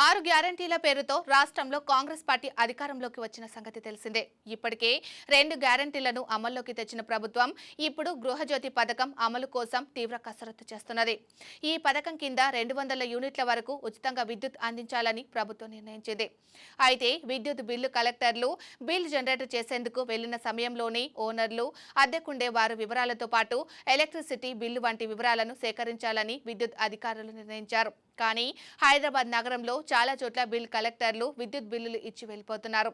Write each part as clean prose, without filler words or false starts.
6 గ్యారంటీల పేరుతో రాష్ట్రంలో కాంగ్రెస్ పార్టీ అధికారంలోకి వచ్చిన సంగతి తెలిసిందే. ఇప్పటికే 2 గ్యారంటీలను అమల్లోకి తెచ్చిన ప్రభుత్వం ఇప్పుడు గృహజ్యోతి పథకం అమలు కోసం తీవ్ర కసరత్తు చేస్తున్నది. ఈ పథకం కింద 200 యూనిట్ల వరకు ఉచితంగా విద్యుత్ అందించాలని ప్రభుత్వం నిర్ణయించింది. అయితే విద్యుత్ బిల్లు కలెక్టర్లు బిల్ జనరేట్ చేసేందుకు వెళ్లిన సమయంలోనే ఓనర్లు, అద్దెకుండే వారి వివరాలతో పాటు ఎలక్ట్రిసిటీ బిల్లు వంటి వివరాలను సేకరించాలని విద్యుత్ అధికారులు నిర్ణయించారు. కానీ హైదరాబాద్ నగరంలో చాలా చోట్ల బిల్ కలెక్టర్లు విద్యుత్ బిల్లులు ఇచ్చి వెళ్లిపోతున్నారు.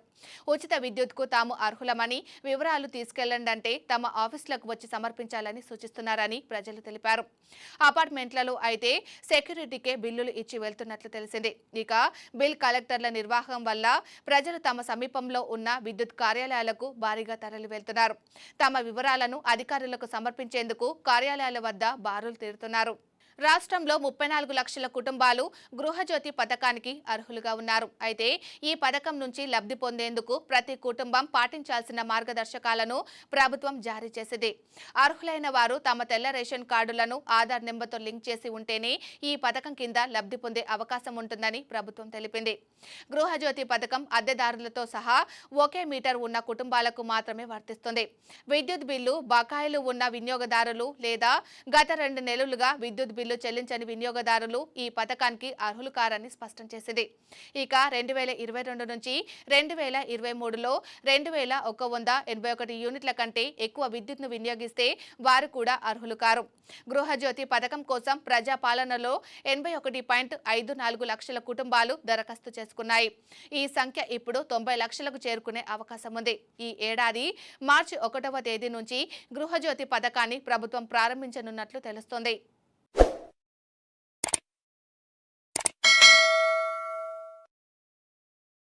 ఉచిత విద్యుత్కు తాము అర్హులమని వివరాలు తీసుకెళ్లండంటే తమ ఆఫీసులకు వచ్చి సమర్పించాలని సూచిస్తున్నారని ప్రజలు తెలిపారు. అపార్ట్మెంట్లలో అయితే సెక్యూరిటీకే బిల్లులు ఇచ్చి వెళ్తున్నట్లు తెలిసింది. ఇక బిల్ కలెక్టర్ల నిర్వాహకం వల్ల ప్రజలు తమ సమీపంలో ఉన్న విద్యుత్ కార్యాలయాలకు భారీగా తరలి వెళ్తున్నారు. తమ వివరాలను అధికారులకు సమర్పించేందుకు కార్యాలయాల వద్ద బారులు తీరుతున్నారు. రాష్ట్రంలో 34 లక్షల కుటుంబాలు గృహజ్యోతి పథకానికి అర్హులుగా ఉన్నారు. అయితే ఈ పథకం నుంచి లబ్ధి పొందేందుకు ప్రతి కుటుంబం పాటించాల్సిన మార్గదర్శకాలను ప్రభుత్వం జారీ చేసింది. అర్హులైన వారు తమ తెల్ల రేషన్ కార్డులను ఆధార్ నెంబర్తో లింక్ చేసి ఉంటేనే ఈ పథకం కింద లబ్ధి పొందే అవకాశం ఉంటుందని ప్రభుత్వం తెలిపింది. గృహజ్యోతి పథకం అద్దెదారులతో సహా ఒకే మీటర్ ఉన్న కుటుంబాలకు మాత్రమే వర్తిస్తుంది. విద్యుత్ బిల్లు బకాయిలు ఉన్న వినియోగదారులు లేదా గత 2 నెలలుగా విద్యుత్ బిల్లు చెల్లించని వినియోగదారులు ఈ పథకానికి అర్హులు కారని స్పష్టం చేసింది. ఇక 2022 నుంచి 2023లో 2181 యూనిట్ల కంటే ఎక్కువ విద్యుత్ను వినియోగిస్తే వారు కూడా అర్హులు కారు. గృహజ్యోతి పథకం కోసం ప్రజాపాలనలో 81.54 లక్షల కుటుంబాలు దరఖాస్తు చేసుకున్నాయి. ఈ సంఖ్య ఇప్పుడు 90 లక్షలకు చేరుకునే అవకాశం ఉంది. ఈ ఏడాది మార్చి 1వ తేదీ నుంచి గృహజ్యోతి పథకాన్ని ప్రభుత్వం ప్రారంభించనున్నట్లు తెలుస్తోంది.